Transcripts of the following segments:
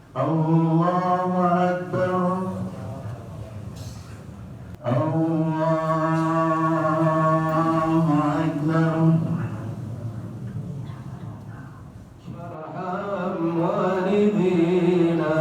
الله أكبر الله أكبر ارحم والدينا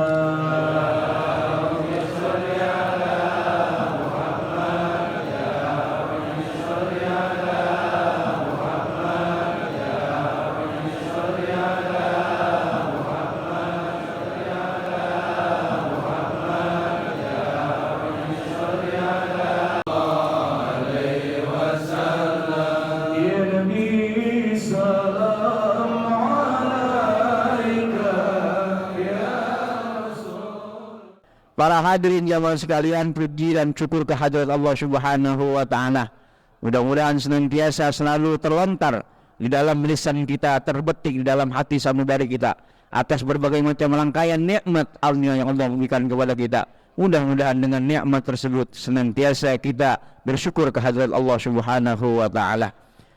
يا نبي سلام عليك يا Para hadirin jamaah sekalian, puji dan syukur kehadirat Allah Subhanahu wa taala. Mudah-mudahan senantiasa selalu terlontar di dalam lisan kita, terbetik di dalam hati sanubari kita atas berbagai macam rangkaian nikmat yang Allah berikan kepada kita. Mudah-mudahan dengan nikmat tersebut senantiasa kita bersyukur kehadirat Allah Subhanahu wa taala.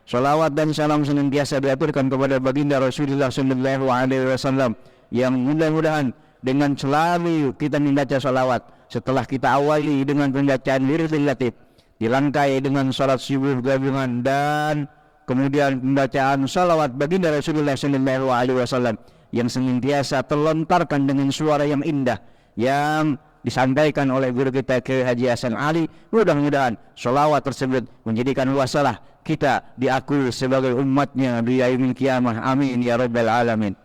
Salawat dan salam senantiasa diaturkan kepada baginda Rasulullah sallallahu alaihi wasallam yang mudah-mudahan dengan selalu kita membaca salawat setelah kita awali dengan pembacaan wiridil latif, dirangkai dengan salat subuh gabungan dan kemudian pembacaan salawat baginda Rasulullah sallallahu alaihi wasallam yang senantiasa terlontarkan dengan suara yang indah yang disampaikan oleh guru kita Kiai Haji Hasan Ali. Mudah-mudahan salawat tersebut menjadikan wasalah kita diakui sebagai umatnya di yaumil kiamah. Amin ya rabbal alamin.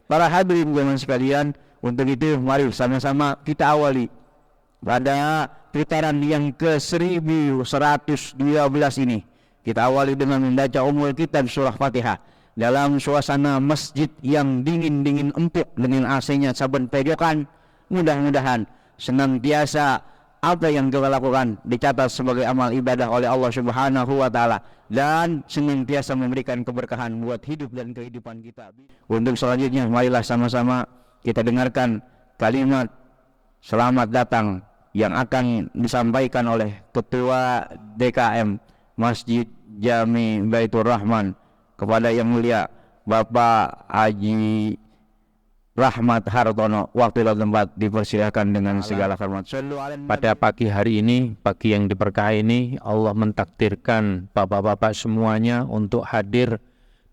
Para hadirin jemaah sekalian, untuk itu mari sama-sama kita awali pada putaran yang ke-1112 ini. Kita awali dengan membaca Ummul Kitab surah Fatihah dalam suasana masjid yang dingin-dingin empuk dengan AC-nya saben pojokan. Mudah-mudahan senantiasa apa yang kita lakukan dicatat sebagai amal ibadah oleh Allah Subhanahu wa taala dan senantiasa memberikan keberkahan buat hidup dan kehidupan kita. Untuk selanjutnya marilah sama-sama kita dengarkan kalimat selamat datang yang akan disampaikan oleh Ketua DKM Masjid Jami Baitur Rahman kepada Yang Mulia Bapak Haji Rahmat Hartono. Waktu dan tempat dipersilakan dengan segala hormat. Pada pagi hari ini, pagi yang diberkahi ini, Allah mentakdirkan bapak-bapak semuanya untuk hadir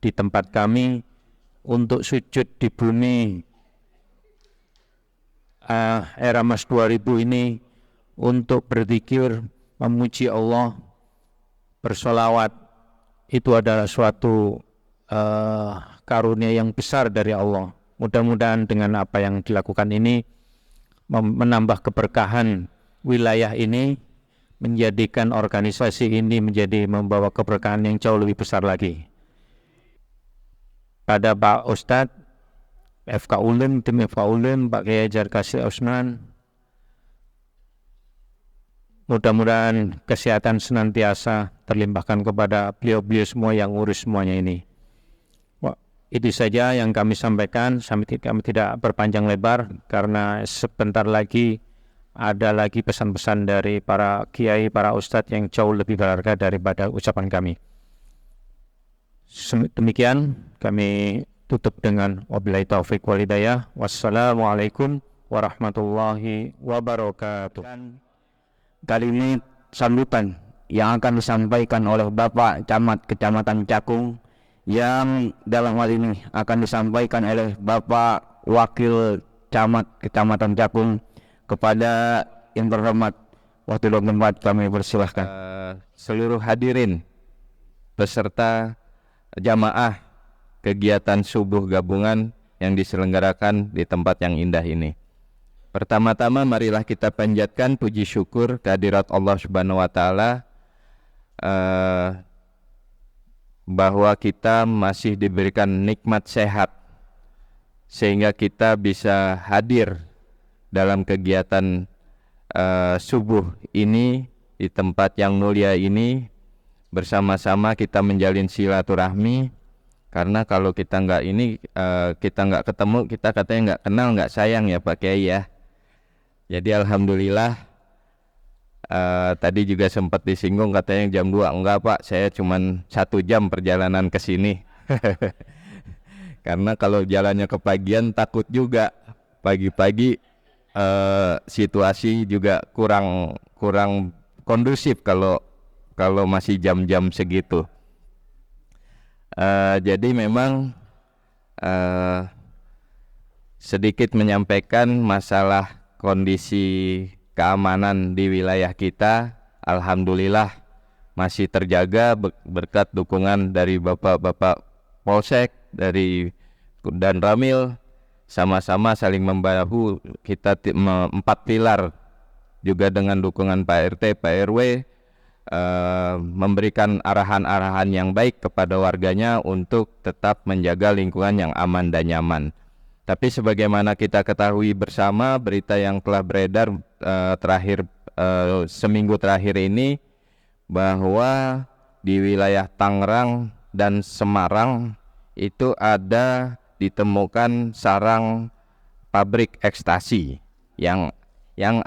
di tempat kami untuk sujud di bumi era Mas 2000 ini, untuk berzikir, memuji Allah, bersolawat. Itu adalah suatu karunia yang besar dari Allah. Mudah-mudahan dengan apa yang dilakukan ini menambah keberkahan wilayah ini, menjadikan organisasi ini menjadi membawa keberkahan yang jauh lebih besar lagi. Pada Pak Ustadz FK Ulen, tim FK Ulen, Pak Kiai Hajar Kasih Osman, mudah-mudahan kesehatan senantiasa terlimpahkan kepada beliau-beliau semua yang urus semuanya ini. Itu saja yang kami sampaikan. Kami tidak berpanjang lebar karena sebentar lagi ada lagi pesan-pesan dari para kiai, para ustadz yang jauh lebih berharga daripada ucapan kami. Demikian kami tutup dengan wabillahi taufiq wal hidayah. Wassalamualaikum warahmatullahi wabarakatuh. Kalimat sambutan yang akan disampaikan oleh Bapak Camat Kecamatan Cakung, yang dalam hal ini akan disampaikan oleh Bapak Wakil Camat Kecamatan Cakung kepada yang terhormat. Waktu dan tempat kami persilahkan. Seluruh hadirin beserta jamaah kegiatan subuh gabungan yang diselenggarakan di tempat yang indah ini. Pertama-tama marilah kita panjatkan puji syukur kehadirat Allah Subhanahu wa taala bahwa kita masih diberikan nikmat sehat sehingga kita bisa hadir dalam kegiatan subuh ini di tempat yang mulia ini. Bersama-sama kita menjalin silaturahmi, karena kalau kita kita nggak ketemu, kita katanya nggak kenal, nggak sayang ya Pak Kiai ya. Jadi alhamdulillah tadi juga sempat disinggung katanya jam 2. Enggak Pak, saya cuman 1 jam perjalanan ke sini. Karena kalau jalannya kepagian takut juga pagi-pagi situasi juga kurang kondusif kalau masih jam-jam segitu. Jadi memang sedikit menyampaikan masalah kondisi keamanan di wilayah kita. Alhamdulillah masih terjaga berkat dukungan dari bapak-bapak Polsek dan Ramil, sama-sama saling membahu. Kita 4 pilar juga dengan dukungan Pak RT, Pak RW, memberikan arahan-arahan yang baik kepada warganya untuk tetap menjaga lingkungan yang aman dan nyaman. Tapi sebagaimana kita ketahui bersama, berita yang telah beredar seminggu terakhir ini, bahwa di wilayah Tangerang dan Semarang itu ada ditemukan sarang pabrik ekstasi yang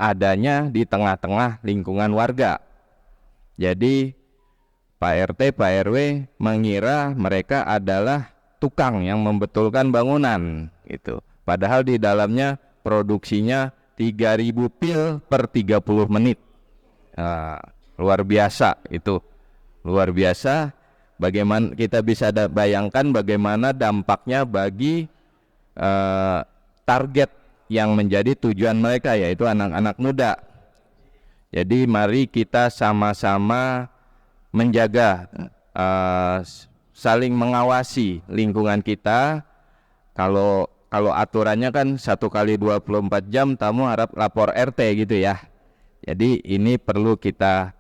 adanya di tengah-tengah lingkungan warga. Jadi Pak RT, Pak RW mengira mereka adalah tukang yang membetulkan bangunan gitu. Padahal di dalamnya produksinya 3.000 pil per 30 menit. Luar biasa itu. Luar biasa. Bagaimana kita bisa bayangkan bagaimana dampaknya bagi target yang menjadi tujuan mereka, yaitu anak-anak muda. Jadi mari kita sama-sama menjaga, saling mengawasi lingkungan kita. Kalau aturannya kan 1 kali 24 jam tamu harap lapor RT gitu ya. Jadi ini perlu kita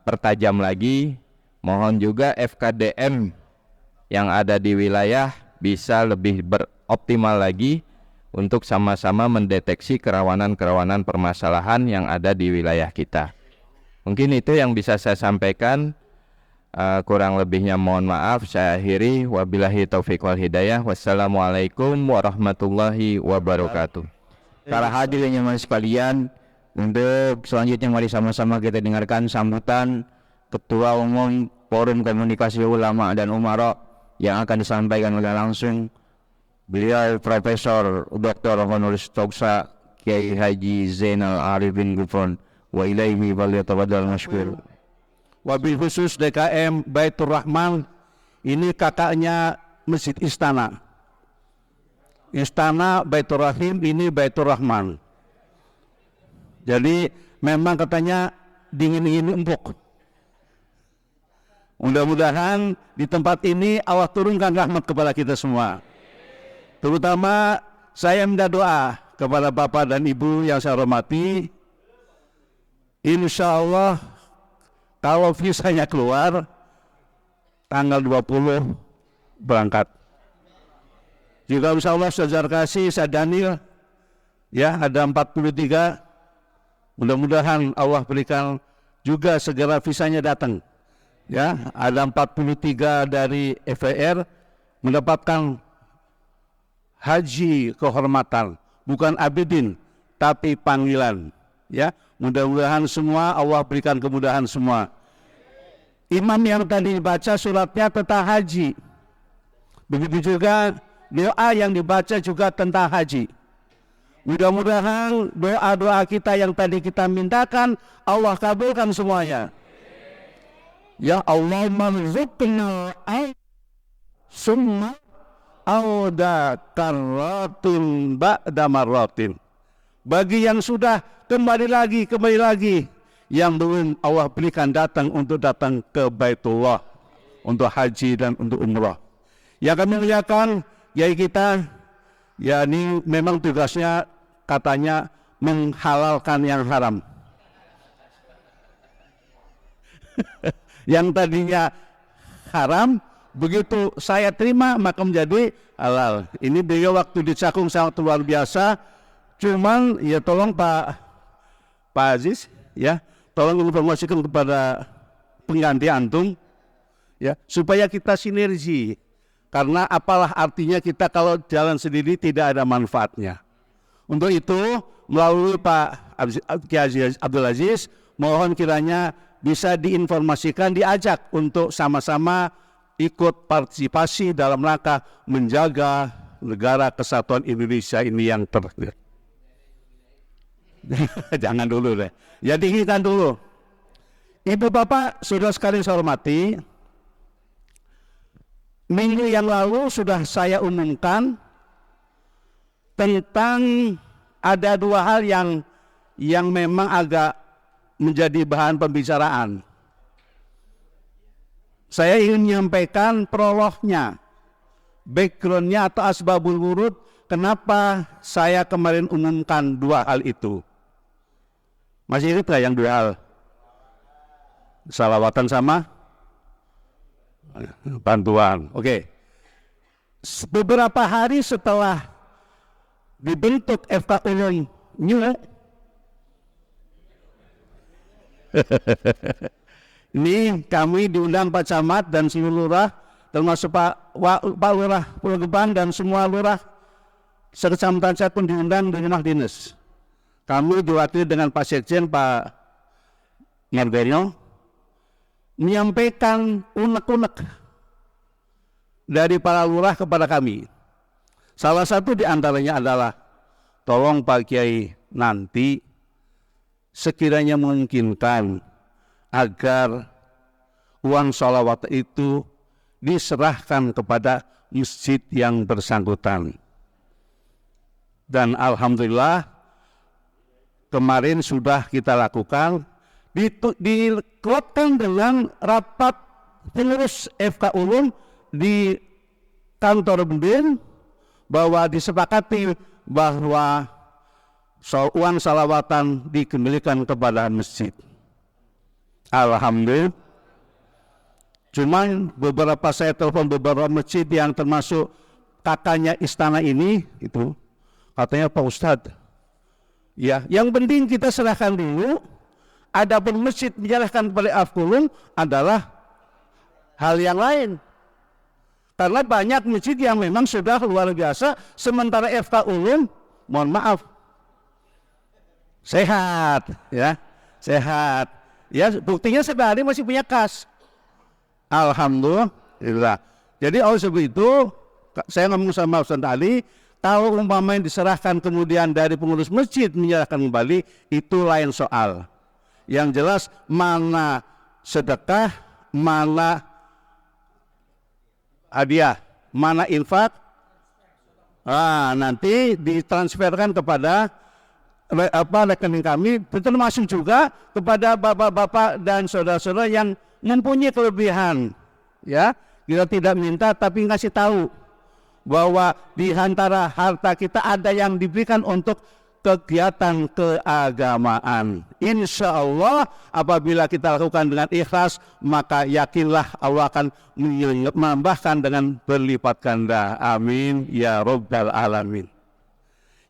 pertajam lagi. Mohon juga FKDM yang ada di wilayah bisa lebih beroptimal lagi untuk sama-sama mendeteksi kerawanan-kerawanan permasalahan yang ada di wilayah kita. Mungkin itu yang bisa saya sampaikan. Kurang lebihnya mohon maaf. Saya akhiri. Wabillahi taufiq wal hidayah. Wassalamualaikum warahmatullahi wabarakatuh. Para hadirin yang sekalian, untuk selanjutnya mari sama-sama kita dengarkan sambutan Ketua Umum Forum Komunikasi Ulama dan Umara yang akan disampaikan oleh langsung beliau Profesor Dr. Honoris Causa Kiai Haji Zainal Arifin Gufron wa ilaihi falyatafaddal mashkur. Wabil khusus DKM Baitur Rahman, ini kakaknya Masjid Istana. Istana Baitur Rahim, ini Baitur Rahman. Jadi memang katanya dingin-dingin empuk. Mudah-mudahan di tempat ini Allah turunkan rahmat kepada kita semua. Terutama saya minta doa kepada Bapak dan Ibu yang saya hormati. Insya Allah kalau visanya keluar tanggal 20 berangkat. Juga insya Allah Saudara Kasih, saya Daniel, ya ada 43. Mudah-mudahan Allah berikan juga segera visanya datang. Ya, ada 43 dari FPR mendapatkan haji kehormatan, bukan abidin tapi panggilan. Ya, mudah-mudahan semua Allah berikan kemudahan semua. Imam yang tadi dibaca suratnya tentang haji. Begitu juga doa yang dibaca juga tentang haji. Mudah-mudahan doa-doa kita yang tadi kita mintakan Allah kabulkan semuanya. Ya Allah marzuqna summa auda karratun ba'da marratin. Bagi yang sudah kembali lagi, yang belum Allah berikan datang untuk datang ke Baitullah untuk haji dan untuk umrah. Yang kami muliakan yai kita, ya ini memang tugasnya katanya menghalalkan yang haram. Yang tadinya haram, begitu saya terima maka menjadi halal. Ini beliau waktu di Cakung sangat luar biasa. Cuman ya tolong Pak Aziz, ya tolong informasikan kepada pengganti antum, ya supaya kita sinergi. Karena apalah artinya kita kalau jalan sendiri tidak ada manfaatnya. Untuk itu melalui Pak Kiai Abdul Aziz, mohon kiranya bisa diinformasikan, diajak untuk sama-sama ikut partisipasi dalam rangka menjaga negara kesatuan Indonesia ini yang jangan dulu deh. Ya dinginkan dulu. Ibu Bapak, saudara sekalian saya hormati, minggu yang lalu sudah saya umumkan tentang ada dua hal yang memang agak menjadi bahan pembicaraan. Saya ingin menyampaikan prolognya, backgroundnya atau asbabul wurud, kenapa saya kemarin umumkan dua hal itu. Masih ingat nggak yang dua hal? Salawatan sama bantuan. Oke. Beberapa hari setelah dibentuk FKULUM ini kami diundang Pak Camat dan seluruh lurah, termasuk Pak Lurah Pulau Gebang dan semua lurah sekecamatan saya pun diundang dengan dinas. Kami diwakili dengan Pak Sekjen Pak Margarino menyampaikan unek-unek dari para lurah kepada kami. Salah satu di antaranya adalah, tolong Pak Kiai nanti sekiranya memungkinkan agar uang sholawat itu diserahkan kepada masjid yang bersangkutan. Dan alhamdulillah kemarin sudah kita lakukan, dikeluarkan dalam rapat pengurus FKULUM di kantor Bendin bahwa disepakati bahwa uang salawatan dikembalikan kepada masjid. Alhamdulillah. Cuman beberapa saya telepon beberapa masjid yang termasuk kakaknya istana ini, itu katanya Pak Ustadz, ya yang penting kita serahkan dulu. Adapun masjid menyerahkan kepada FKULUM adalah hal yang lain. Karena banyak masjid yang memang sudah luar biasa, sementara FKULUM, mohon maaf, sehat, ya, sehat. Ya, buktinya sehari masih punya kas. Alhamdulillah. Jadi oleh sebab itu, saya ngomong sama Ustaz tadi, kalau umpamanya diserahkan kemudian dari pengurus masjid menyerahkan kembali, itu lain soal. Yang jelas mana sedekah, mana hadiah, mana infak, nanti ditransferkan kepada rekening kami, termasuk juga kepada bapak-bapak dan saudara-saudara yang mempunyai kelebihan. Ya, kita tidak minta tapi ngasih tahu bahwa di antara harta kita ada yang diberikan untuk kegiatan keagamaan. Insya Allah apabila kita lakukan dengan ikhlas, maka yakinlah Allah akan menambahkan dengan berlipat ganda. Amin ya Rabbal Alamin.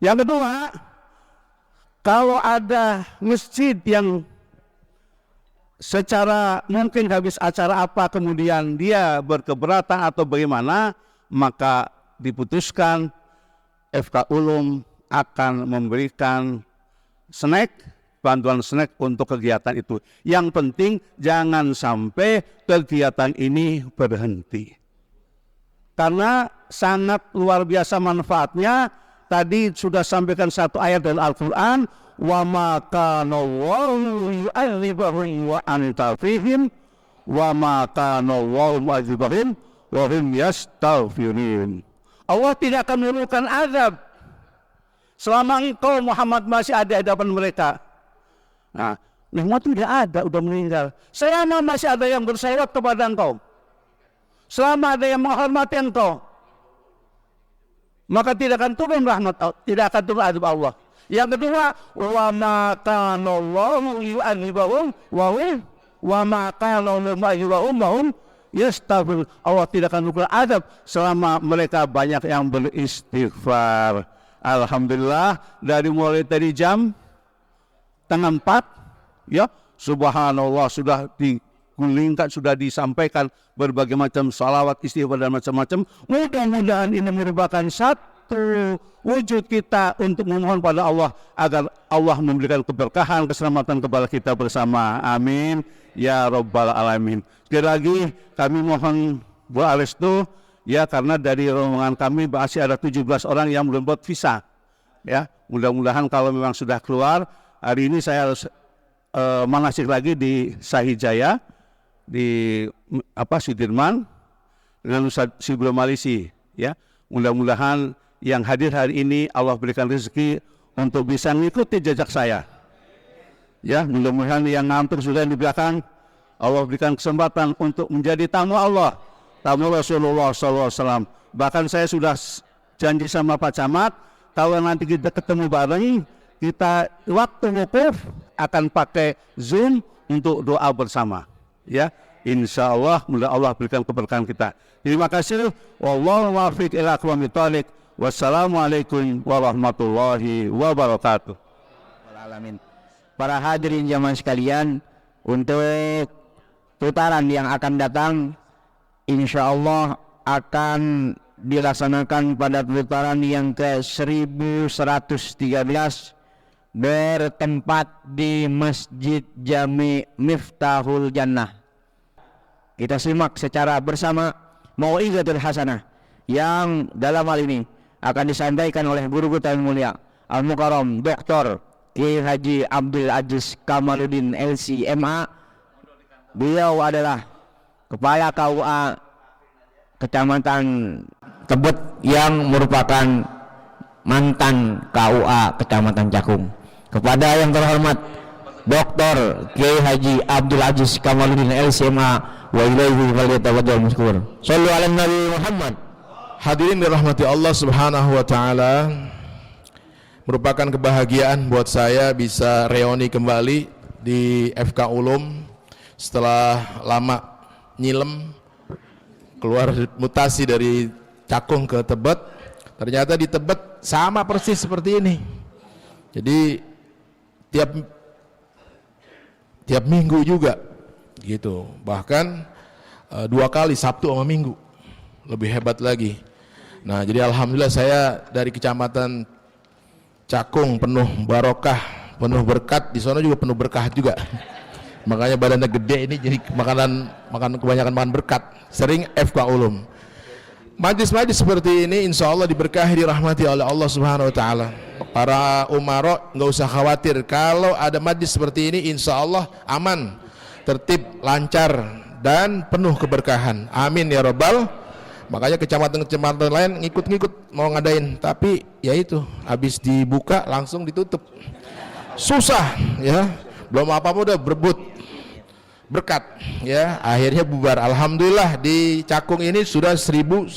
Yang kedua, kalau ada masjid yang secara mungkin habis acara apa kemudian dia berkeberatan atau bagaimana, maka diputuskan FKULUM akan memberikan bantuan snack untuk kegiatan itu. Yang penting jangan sampai kegiatan ini berhenti. Karena sangat luar biasa manfaatnya. Tadi sudah sampaikan satu ayat dari Al-Quran, wa ma kana Allahu yu'adzibahum wa anta fihim wa ma kana Allahu mu'adzibahum wa hum yastaghfirun. Allah tidak akan menurunkan azab selama engkau Muhammad masih ada di hadapan mereka. Nah, nikmat tidak ada, udah meninggal. Selama masih ada yang bersayat kepada engkau, selama ada yang menghormati engkau, maka tidak akan turun rahmat, tidak akan turun azab Allah. Yang kedua, wa ma kana Allahu yu'adzibahum wa ma kana Allahu yastaghfir. Allah tidak akan menurunkan azab selama mereka banyak yang beristighfar. Alhamdulillah, dari mulai tadi jam setengah 4, ya, subhanallah, sudah digulingkan, sudah disampaikan berbagai macam salawat, istighfar dan macam-macam. Mudah-mudahan ini merupakan satu wujud kita untuk memohon pada Allah agar Allah memberikan keberkahan, keselamatan kepada kita bersama. Amin ya Rabbal Alamin. Sekali lagi kami mohon doa restu ya, karena dari rombongan kami masih ada 17 orang yang belum dapat visa. Ya, mudah-mudahan kalau memang sudah keluar, hari ini saya harus manasik lagi di Sahijaya, di Sudirman dengan Ustaz Sibro Malisi. Ya, mudah-mudahan yang hadir hari ini Allah berikan rezeki untuk bisa mengikuti jejak saya. Ya, mudah-mudahan yang ngantuk sudah di belakang, Allah berikan kesempatan untuk menjadi tamu Allah, tamu Rasulullah SAW. Bahkan saya sudah janji sama Pak Camat, kalau nanti kita ketemu bareng, kita waktu wukuf akan pakai Zoom untuk doa bersama. Ya, insya Allah, mudah Allah berikan keberkahan kita. Terima kasih. Wallahu muwaffiq ila aqwamit thoriq. Wassalamualaikum warahmatullahi wabarakatuh. Alamin. Para hadirin jamaah sekalian, untuk putaran yang akan datang, insya Allah akan dilaksanakan pada putaran yang ke 1113 bertempat di Masjid Jami Miftahul Jannah. Kita simak secara bersama Mau'izatul Hasanah yang dalam hal ini akan disampaikan oleh guru kita yang mulia Al-Mukarram Dr. Kiai Haji Abdul Aziz Kamaluddin LC.MA. Beliau adalah Kepala KUA Kecamatan Tebet yang merupakan mantan KUA Kecamatan Cakung. Kepada yang terhormat Dr. Kiai Haji Abdul Aziz Kamaluddin LC.MA, wa ilaihi falyatafaddal mashkur. Shallu ala Nabi Muhammad. Hadirin dirahmati Allah Subhanahu wa taala, merupakan kebahagiaan buat saya bisa reuni kembali di FK Ulum setelah lama nyilem, keluar mutasi dari Cakung ke Tebet. Ternyata di Tebet sama persis seperti ini. Jadi tiap minggu juga gitu, bahkan 2 kali, Sabtu sama Minggu, lebih hebat lagi. Nah, jadi alhamdulillah saya dari Kecamatan Cakung penuh barokah, penuh berkat, di sana juga penuh berkah juga. Makanya badannya gede ini, jadi kebanyakan makan berkat. Sering FK Ulum. Majlis-majlis seperti ini insya Allah diberkahi, dirahmati oleh Allah Subhanahu wa taala. Para umaro nggak usah khawatir, kalau ada majlis seperti ini insya Allah aman, tertib, lancar dan penuh keberkahan. Amin ya rabbal. Makanya kecamatan-kecamatan lain ngikut-ngikut mau ngadain, tapi ya itu habis dibuka langsung ditutup. Susah ya, belum apa-apa udah berebut berkat ya, akhirnya bubar. Alhamdulillah di Cakung ini sudah 1112.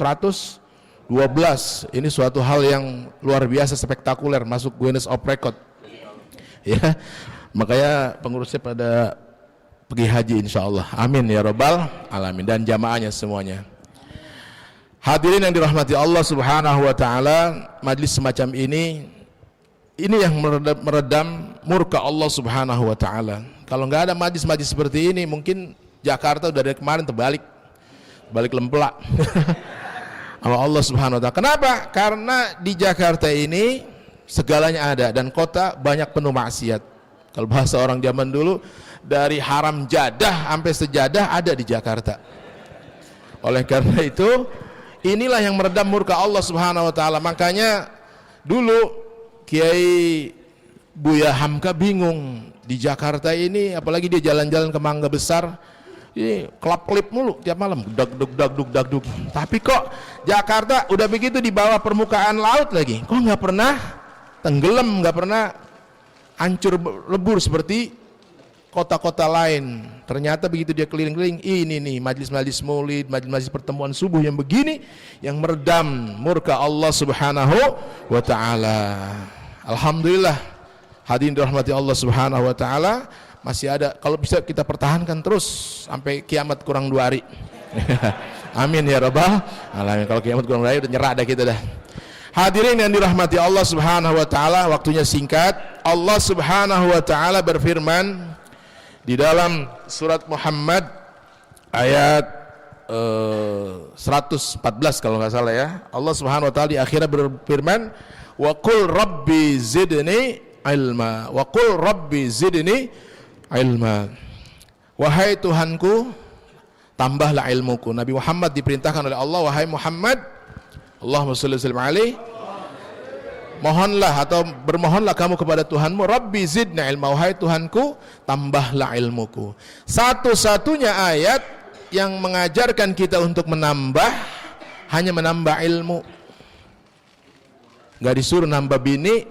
Ini suatu hal yang luar biasa, spektakuler, masuk Guinness of Record ya. Makanya pengurusnya pada pergi haji insya Allah. Amin ya rabbal alamin, dan jamaahnya semuanya. Hadirin yang dirahmati Allah Subhanahu wa taala, majlis semacam ini yang meredam murka Allah Subhanahu wa taala. Kalau nggak ada majlis-majlis seperti ini, mungkin Jakarta udah dari kemarin balik lempelak. Sama Allah Subhanahu wa taala. Kenapa? Karena di Jakarta ini segalanya ada, dan kota banyak penuh maksiat. Kalau bahasa orang zaman dulu, dari haram jadah sampai sejadah ada di Jakarta. Oleh karena itu, inilah yang meredam murka Allah Subhanahu wa taala. Makanya dulu Kiai Buya Hamka bingung, di Jakarta ini apalagi dia jalan-jalan ke Mangga Besar, ini kelap-kelip mulu tiap malam, dug. Tapi kok Jakarta udah begitu di bawah permukaan laut lagi, kok nggak pernah tenggelam, nggak pernah hancur lebur seperti kota-kota lain. Ternyata begitu dia keliling-keliling, ini nih majlis-majlis maulid, majlis-majlis pertemuan subuh yang begini yang meredam murka Allah Subhanahu wa taala. Alhamdulillah, hadirin dirahmati Allah Subhanahu wa taala, masih ada, kalau bisa kita pertahankan terus sampai kiamat kurang 2 hari. Amin ya rabbal alamin. Kalau kiamat kurang 2 hari udah nyerah dah kita dah. Hadirin yang dirahmati Allah Subhanahu wa taala, waktunya singkat. Allah Subhanahu wa taala berfirman di dalam surat Muhammad ayat 114 kalau nggak salah ya. Allah Subhanahu wa taala di akhirnya berfirman, wa qul rabbi zidni ilma, wa qul rabbi zidni ilma. Wahai Tuhanku, tambahlah ilmuku. Nabi Muhammad diperintahkan oleh Allah, wahai Muhammad, Allahumma shalli wa sallim alaihi, mohonlah atau bermohonlah kamu kepada Tuhanmu, Rabbi zidna ilma, wahai Tuhanku, tambahlah ilmuku. Satu-satunya ayat yang mengajarkan kita untuk menambah, hanya menambah ilmu. Nggak disuruh nambah bini,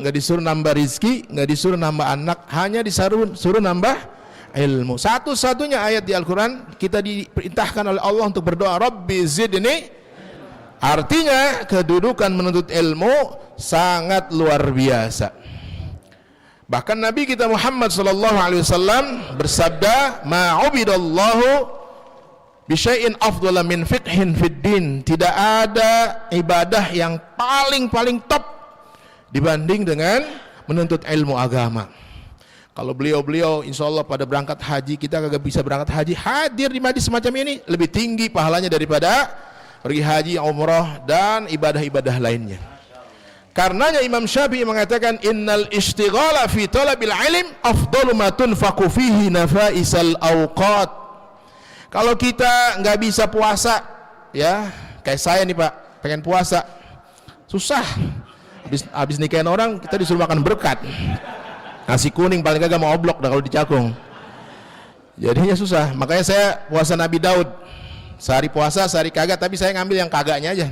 nggak disuruh nambah rizki, nggak disuruh nambah anak, hanya disuruh nambah ilmu. Satu-satunya ayat di Al-Quran kita diperintahkan oleh Allah untuk berdoa, Rabbi zidni. Artinya kedudukan menuntut ilmu sangat luar biasa. Bahkan Nabi kita Muhammad SAW bersabda, ma'ubidallahu bisyai'in afdala min fiqhin fid din. Tidak ada ibadah yang paling top dibanding dengan menuntut ilmu agama. Kalau beliau-beliau insya Allah pada berangkat haji, kita kagak bisa berangkat haji, hadir di majlis semacam ini lebih tinggi pahalanya daripada pergi haji, umrah dan ibadah-ibadah lainnya. Karenanya Imam Syafi'i mengatakan, innal ishtighala fi talabil ilm afdalu ma tunfaqu fihi nafaisal awqat. Kalau kita nggak bisa puasa, ya kayak saya nih Pak, pengen puasa, susah. Habis nikahin orang, kita disuruh makan berkat, nasi kuning paling kagak mau oblok dah kalau dicakung. Jadinya susah. Makanya saya puasa Nabi Daud, sehari puasa, sehari kagak. Tapi saya ngambil yang kagaknya aja.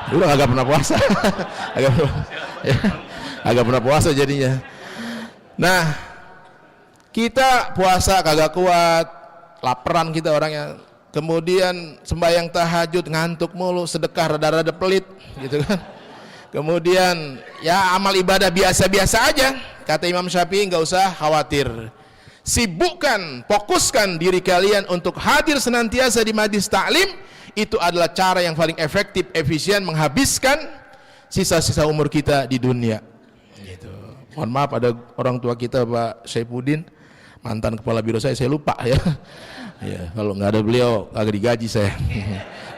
Dulu agak pernah puasa, agak pernah puasa jadinya. Nah, kita puasa kagak kuat, laparan kita orangnya, kemudian sembahyang tahajud ngantuk mulu, sedekah rada-rada pelit gitu kan. Kemudian ya amal ibadah biasa-biasa aja. Kata Imam Syafi'i, nggak usah khawatir, sibukkan, fokuskan diri kalian untuk hadir senantiasa di majlis taklim. Itu adalah cara yang paling efektif, efisien menghabiskan sisa-sisa umur kita di dunia gitu. Mohon maaf, ada orang tua kita Pak Saifuddin, mantan kepala biro saya lupa ya. Ya, kalau nggak ada beliau agak digaji saya.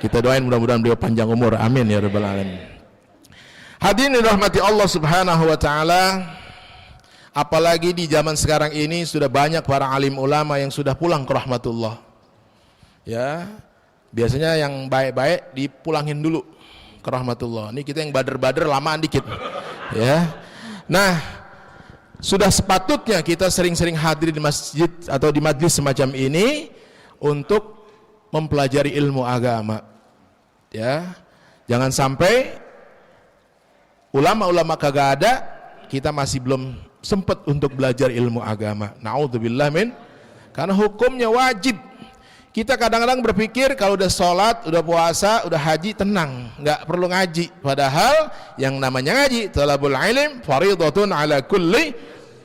Kita doain mudah-mudahan beliau panjang umur, amin ya rabbal alamin. Hadirin dirahmati Allah Subhanahu wa taala. Apalagi di zaman sekarang ini sudah banyak para alim ulama yang sudah pulang ke rahmatullah. Ya, biasanya yang baik-baik dipulangin dulu ke rahmatullah. Ini kita yang bader-bader lamaan dikit. Ya. Nah, sudah sepatutnya kita sering-sering hadir di masjid atau di majlis semacam ini untuk mempelajari ilmu agama. Ya. Jangan sampai ulama-ulama kagak ada, kita masih belum sempat untuk belajar ilmu agama. Na'udzubillah min, karena hukumnya wajib. Kita kadang-kadang berpikir kalau udah sholat, udah puasa, udah haji tenang, nggak perlu ngaji. Padahal yang namanya ngaji, talabul ilm fardhatun ala kulli,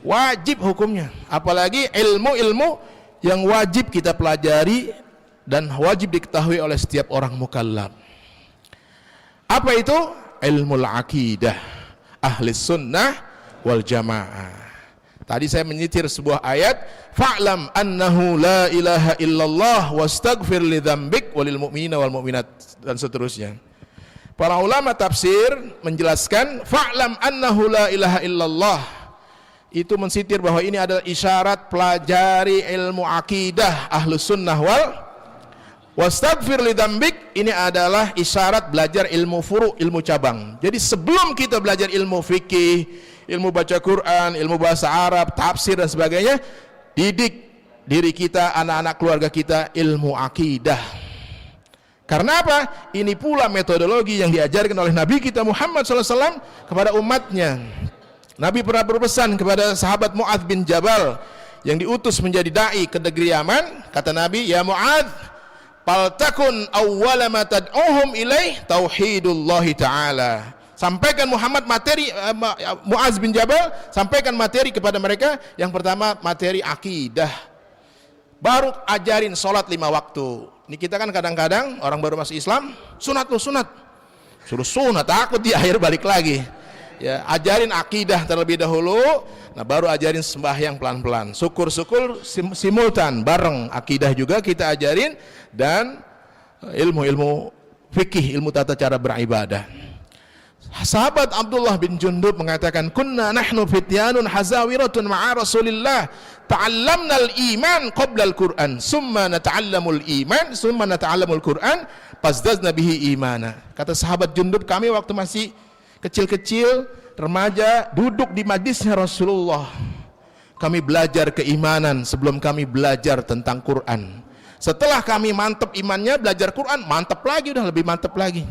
wajib hukumnya. Apalagi ilmu-ilmu yang wajib kita pelajari dan wajib diketahui oleh setiap orang mukallaf. Apa itu? Ilmu akidah ahli sunnah wal jamaah. Tadi saya menyitir sebuah ayat, fa'lam annahu la ilaha illallah wastaghfir li dzambik walil mu'minina wal mu'minat, dan seterusnya. Para ulama tafsir menjelaskan fa'lam annahu la ilaha illallah, itu mensitir bahwa ini adalah isyarat pelajari ilmu akidah ahlus sunnah wal wastaghfir li dzambik, ini adalah isyarat belajar ilmu furu', ilmu cabang. Jadi sebelum kita belajar ilmu fikih, ilmu baca Quran, ilmu bahasa Arab, tafsir dan sebagainya, didik diri kita, anak-anak keluarga kita ilmu akidah. Karena apa? Ini pula metodologi yang diajarkan oleh Nabi kita Muhammad SAW kepada umatnya. Nabi pernah berpesan kepada sahabat Mu'adz bin Jabal yang diutus menjadi da'i ke negeri Yaman. Kata Nabi, ya Mu'adz, faltakun awwala ma tad'uhum ilaih tauhidullahi ta'ala. Sampaikan Muhammad materi, Mu'adz bin Jabal sampaikan materi kepada mereka. Yang pertama materi akidah, baru ajarin sholat 5 waktu. Ini kita kan kadang-kadang orang baru masuk Islam, sunat loh, sunat, suruh sunat, takut di akhir balik lagi. Ya, ajarin akidah terlebih dahulu, nah baru ajarin sembahyang pelan-pelan. Syukur-syukur simultan bareng akidah juga kita ajarin, dan ilmu-ilmu fikih, ilmu tata cara beribadah. Sahabat Abdullah bin Jundub mengatakan, kunna nahnu fityanun hazawiratun ma'a Rasulillah ta'allamna al-iman qabla al-Qur'an summa nata'allamul iman summa nata'allamul Qur'an fazdadna bihi imana. Kata sahabat Jundub, kami waktu masih kecil-kecil, remaja, duduk di majlisnya Rasulullah, kami belajar keimanan sebelum kami belajar tentang Quran. Setelah kami mantap imannya, belajar Quran, mantap lagi, udah lebih mantap lagi.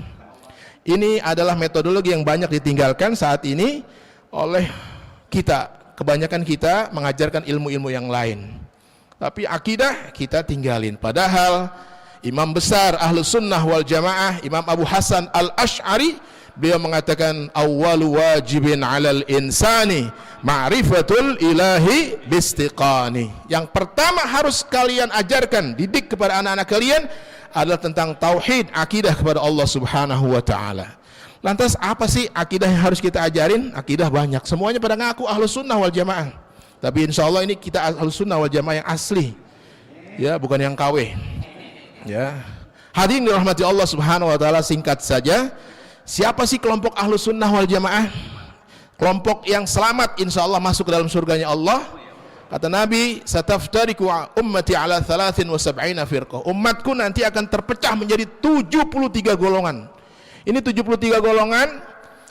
Ini adalah metodologi yang banyak ditinggalkan saat ini oleh kita. Kebanyakan kita mengajarkan ilmu-ilmu yang lain, tapi akidah kita tinggalin. Padahal imam besar Ahlus Sunnah wal Jamaah, Imam Abu Hasan Al-Ash'ari, beliau mengatakan, awwalu wajibin 'alal insani ma'rifatul ilahi bistiqani. Yang pertama harus kalian ajarkan, didik kepada anak-anak kalian adalah tentang tauhid, akidah kepada Allah Subhanahu wa taala. Lantas apa sih akidah yang harus kita ajarin? Akidah banyak. Semuanya pada ngaku Ahlus Sunnah wal Jamaah. Tapi insya Allah ini kita Ahlus Sunnah wal Jamaah yang asli. Ya, bukan yang KW. Ya. Hadirin dirahmati Allah Subhanahu wa taala, singkat saja, siapa sih kelompok Ahlus Sunnah wal Jamaah? Kelompok yang selamat insya Allah masuk ke dalam surganya Allah. Kata Nabi, sataftariku ummati ala 73 firqah. Umatku nanti akan terpecah menjadi 73 golongan. Ini 73 golongan,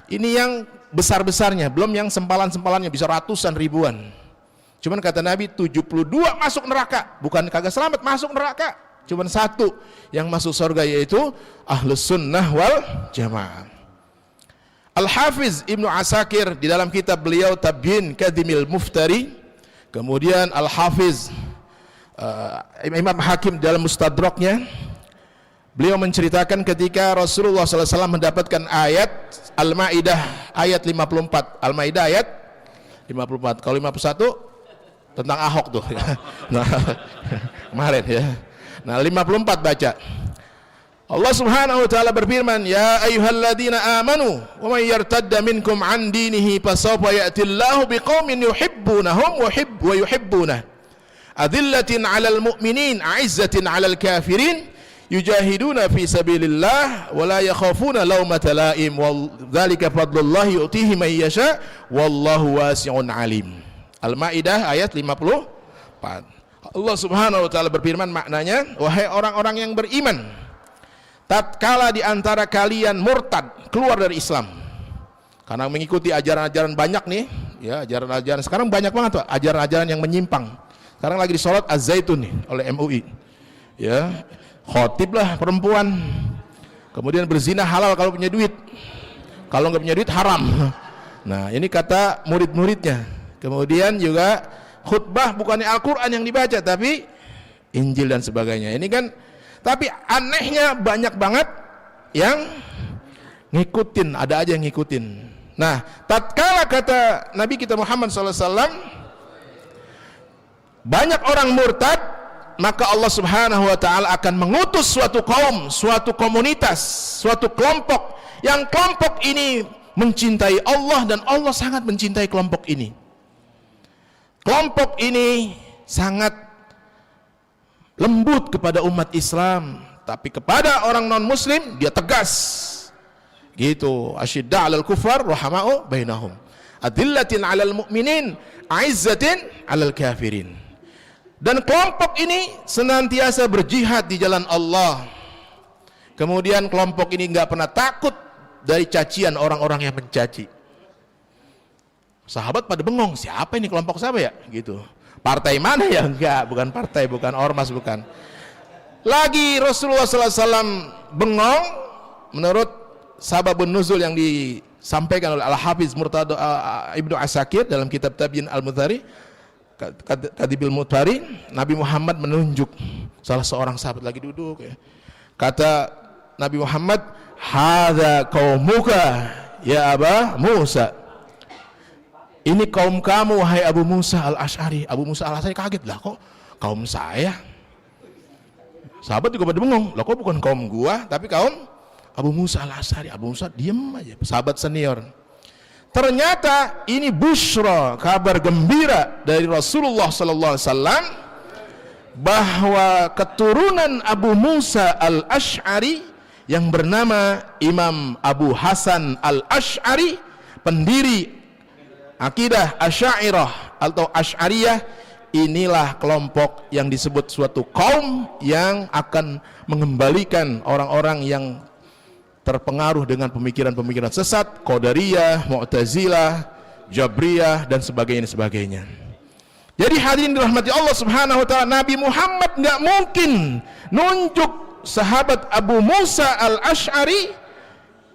ini yang besar-besarnya, belum yang sempalan-sempalannya bisa ratusan ribuan. Cuman kata Nabi 72 masuk neraka, bukan kagak selamat, masuk neraka. Cuman satu yang masuk surga, yaitu Ahlus Sunnah wal Jamaah. Al-Hafiz Ibnu Asakir di dalam kitab beliau Tabyin Kadhimil Muftari, kemudian Al-Hafiz Imam Hakim dalam Mustadraknya, beliau menceritakan ketika Rasulullah SAW mendapatkan ayat Al-Ma'idah ayat 54. Al-Ma'idah ayat 54. Kalau 51 tentang Ahok tuh. Nah, kemarin ya. Nah, 54 baca. Allah Subhanahu wa taala berfirman, ya ayyuhalladzina amanu wa may yartadda minkum an dinihi fasawfa ya'tillahu biqaumin yuhibbunahum wa yuhibbunah adillatin 'alal mu'minin 'izzatin 'alal kafirin yujahiduna fi sabilillah wa la yakhafuna lawmata la'im wa dzalika fadlullahi yu'tihi man yasha wallahu wasi'un 'alim. Al-Maidah ayat 54. Allah Subhanahu wa taala berfirman, maknanya, wahai orang-orang yang beriman, tatkala di antara kalian murtad, keluar dari Islam karena mengikuti ajaran-ajaran banyak nih, ya, ajaran-ajaran sekarang banyak banget, Pak, ajaran-ajaran yang menyimpang. Sekarang lagi di sholat Az-Zaitun nih oleh MUI, ya, khotib lah perempuan, kemudian berzina halal kalau punya duit, kalau nggak punya duit haram. Nah, ini kata murid-muridnya. Kemudian juga khutbah bukannya Al-Quran yang dibaca, tapi Injil dan sebagainya. Ini kan, tapi anehnya banyak banget yang ngikutin, ada aja yang ngikutin. Nah, tatkala kata Nabi kita Muhammad SAW, banyak orang murtad, maka Allah Subhanahu wa taala akan mengutus suatu kaum, suatu komunitas, suatu kelompok, yang kelompok ini mencintai Allah dan Allah sangat mencintai kelompok ini. Kelompok ini sangat lembut kepada umat Islam, tapi kepada orang non muslim dia tegas. Gitu, asyidda 'alal kufar rahama'u bainahum. Adillatin 'alal mu'minin, 'izzatin 'alal kafirin. Dan kelompok ini senantiasa berjihad di jalan Allah. Kemudian kelompok ini enggak pernah takut dari cacian orang-orang yang mencaci. Sahabat pada bengong, siapa ini kelompok siapa ya? Gitu. Partai mana ya? Enggak, bukan partai, bukan ormas, bukan. Lagi Rasulullah SAW bengong, menurut sababun nuzul yang disampaikan oleh Al-Hafiz Murtado Ibnu Asakir dalam kitab Tabyin Al-Mudhari, Kadibil Mutari, Nabi Muhammad menunjuk salah seorang sahabat lagi duduk, ya. Kata Nabi Muhammad, hadza qaumuka ya Aba Musa. Ini kaum kamu, wahai Abu Musa Al-Ash'ari. Abu Musa Al-Ash'ari kaget, lah kok kaum saya? Sahabat juga pada bengong, lah kok bukan kaum gua, tapi kaum Abu Musa Al-Ash'ari. Abu Musa diem aja, sahabat senior. Ternyata ini busyra, kabar gembira dari Rasulullah SAW, bahwa keturunan Abu Musa Al-Ash'ari yang bernama Imam Abu Hasan Al-Asy'ari, pendiri akidah Asy'ariyah atau Asy'ariyah. Inilah kelompok yang disebut suatu kaum yang akan mengembalikan orang-orang yang terpengaruh dengan pemikiran-pemikiran sesat, Qadariyah, Mu'tazilah, Jabriyah dan sebagainya. Jadi hadirin dirahmati Allah Subhanahu wa taala, Nabi Muhammad nggak mungkin nunjuk sahabat Abu Musa Al-Asy'ari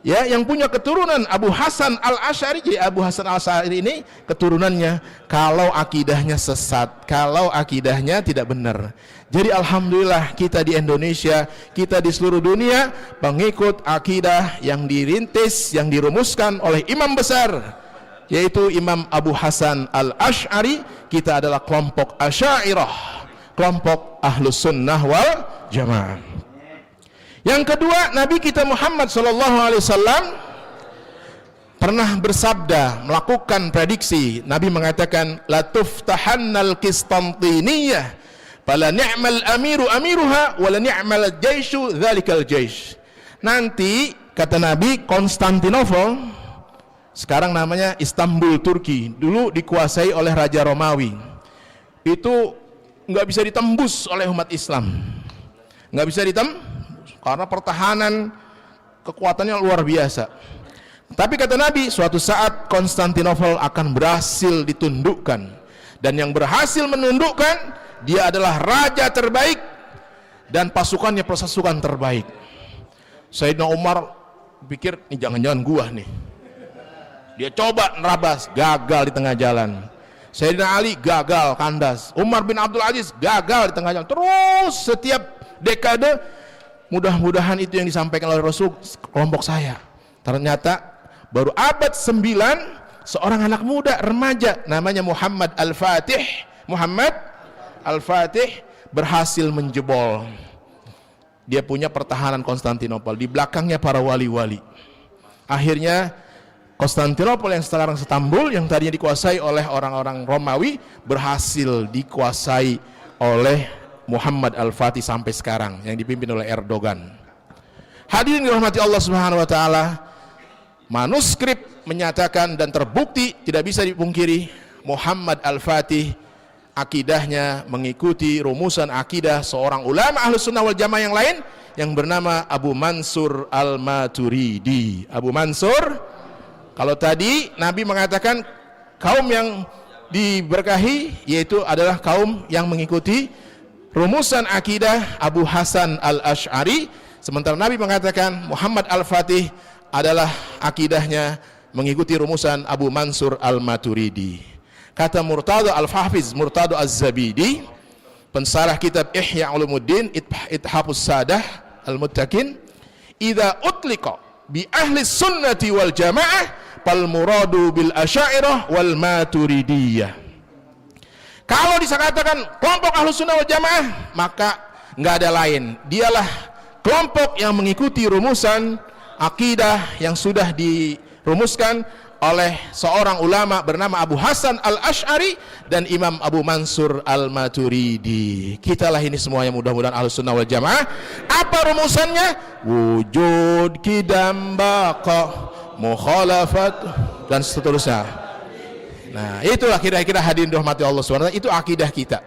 ya, yang punya keturunan Abu Hasan Al-Asy'ari. Jadi Abu Hasan Al-Asy'ari ini keturunannya kalau akidahnya sesat, kalau akidahnya tidak benar. Jadi alhamdulillah kita di Indonesia, kita di seluruh dunia pengikut akidah yang dirintis, yang dirumuskan oleh imam besar, yaitu Imam Abu Hasan Al-Asy'ari. Kita adalah kelompok Asy'ariyah, kelompok Ahlus Sunnah wal Jamaah. Yang kedua, Nabi kita Muhammad SAW pernah bersabda, melakukan prediksi. Nabi mengatakan, la tuftahannal Qistantiniyah fala ni'mal amiru amiruha wala ni'mal jaishu dzalikal jaish. Nanti kata Nabi, Konstantinopel, sekarang namanya Istanbul, Turki, dulu dikuasai oleh Raja Romawi. Itu nggak bisa ditembus oleh umat Islam, nggak bisa ditembus karena pertahanan kekuatannya luar biasa. Tapi kata Nabi, suatu saat Konstantinopel akan berhasil ditundukkan, dan yang berhasil menundukkan dia adalah raja terbaik dan pasukannya pasukan terbaik. Sayyidina Umar pikir, ini jangan-jangan gua nih. Dia coba nerabas, gagal di tengah jalan. Sayyidina Ali gagal, kandas. Umar bin Abdul Aziz gagal di tengah jalan. Terus setiap dekade, mudah-mudahan itu yang disampaikan oleh Rasul, kelompok saya. Ternyata baru abad 9, seorang anak muda remaja namanya Muhammad Al-Fatih. Muhammad Al-Fatih berhasil menjebol. Dia punya pertahanan Konstantinopel, di belakangnya para wali-wali. Akhirnya Konstantinopel yang sekarang Istanbul, yang tadinya dikuasai oleh orang-orang Romawi, berhasil dikuasai oleh Muhammad Al-Fatih sampai sekarang, yang dipimpin oleh Erdogan. Hadirin dirahmati Allah Subhanahu wa taala, manuskrip menyatakan dan terbukti, tidak bisa dipungkiri, Muhammad Al-Fatih akidahnya mengikuti rumusan akidah seorang ulama Ahlus Sunnah wal Jamaah yang lain yang bernama Abu Mansur Al-Maturidi. Abu Mansur, kalau tadi Nabi mengatakan kaum yang diberkahi yaitu adalah kaum yang mengikuti rumusan akidah Abu Hasan Al-Asy'ari, sementara Nabi mengatakan Muhammad Al-Fatih adalah akidahnya mengikuti rumusan Abu Mansur Al-Maturidi. Kata Murtada Al-Hafiz Murtada Az-Zabidi, pensarah kitab Ihya Ulumuddin Ithafus Sadah Al-Muttaqin, idza utliqa bi ahli sunnati wal jamaah fal muradu bil asy'ariyah wal maturidiyah. Kalau dikatakan kelompok Ahlus Sunnah wal Jamaah, maka nggak ada lain, dialah kelompok yang mengikuti rumusan akidah yang sudah dirumuskan oleh seorang ulama bernama Abu Hasan Al-Asy'ari dan Imam Abu Mansur Al-Maturidi. Kitalah ini semuanya mudah-mudahan Ahlus Sunnah wal Jamaah. Apa rumusannya? Wujud, qidam, baqa, mukhalafat dan seterusnya. Nah, itulah kira-kira hadirin dirahmati Allah SWT, itu akidah kita.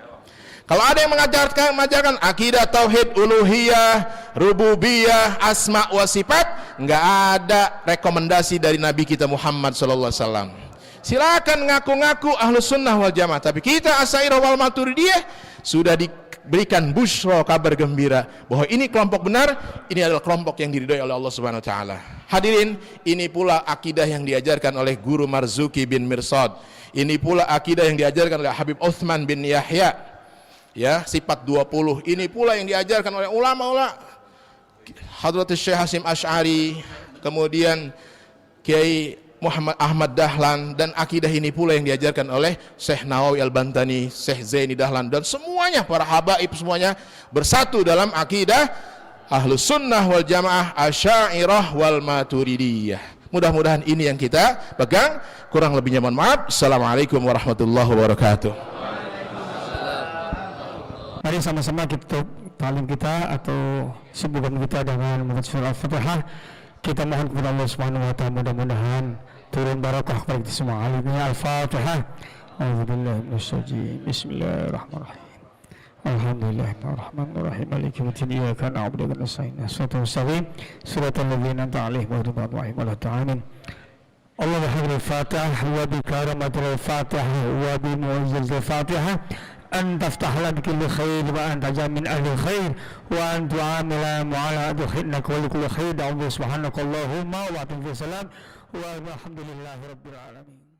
Kalau ada yang mengajarkan akidah tauhid uluhiyah, rububiyah, asma wa sifat, nggak ada rekomendasi dari Nabi kita Muhammad SAW. Silakan ngaku-ngaku Ahlus Sunnah wal Jamaah, tapi kita Asy'ariyah wal Maturidiyah sudah diberikan busyra, kabar gembira bahwa ini kelompok benar, ini adalah kelompok yang diridhoi oleh Allah Subhanahu wa taala. Hadirin, ini pula akidah yang diajarkan oleh Guru Marzuki bin Mirsad. Ini pula akidah yang diajarkan oleh Habib Utsman bin Yahya. Ya, sifat 20. Ini pula yang diajarkan oleh ulama-ulama Hadratus Syekh Hasyim Asy'ari, kemudian Kiai Muhammad Ahmad Dahlan, dan akidah ini pula yang diajarkan oleh Syekh Nawawi Al-Bantani, Syekh Zaini Dahlan, dan semuanya para habaib semuanya bersatu dalam akidah Ahlus Sunnah wal Jamaah Asy'ariyah wal Maturidiyah. Mudah-mudahan ini yang kita pegang. Kurang lebihnya mohon maaf. Assalamualaikum warahmatullahi wabarakatuh. Mari sama-sama kita ta'lim kita atau sibukan kita dengan membaca surah Al-Fatihah. Kita mohon kepada Allah Subhanahu wa taala mudah-mudahan turun barakah kepada kita semua. Al-Fatihah. A'udzubillahi minasyaitonir rajim. Bismillahirrahmanirrahim. Alhamdulillahirrahmanirrahim. Maliki yaumiddin. Iyyaka na'budu wa iyyaka nasta'in. Shiratal mustaqim. Shiratal ladzina an'amta 'alaihim ghairil maghdubi 'alaihim waladdallin. Allah bihamdil Fatihah wa bi karamatil Fatihah wa bi mu'izzatil Fatihah an taftah lana kulli khair wa anta jamin ahli khair wa an tu'amila mu'ala innaka wa kulli khair. Allah subhanakallahumma wa ta'ala salam wa alhamdulillahi rabbil alamin.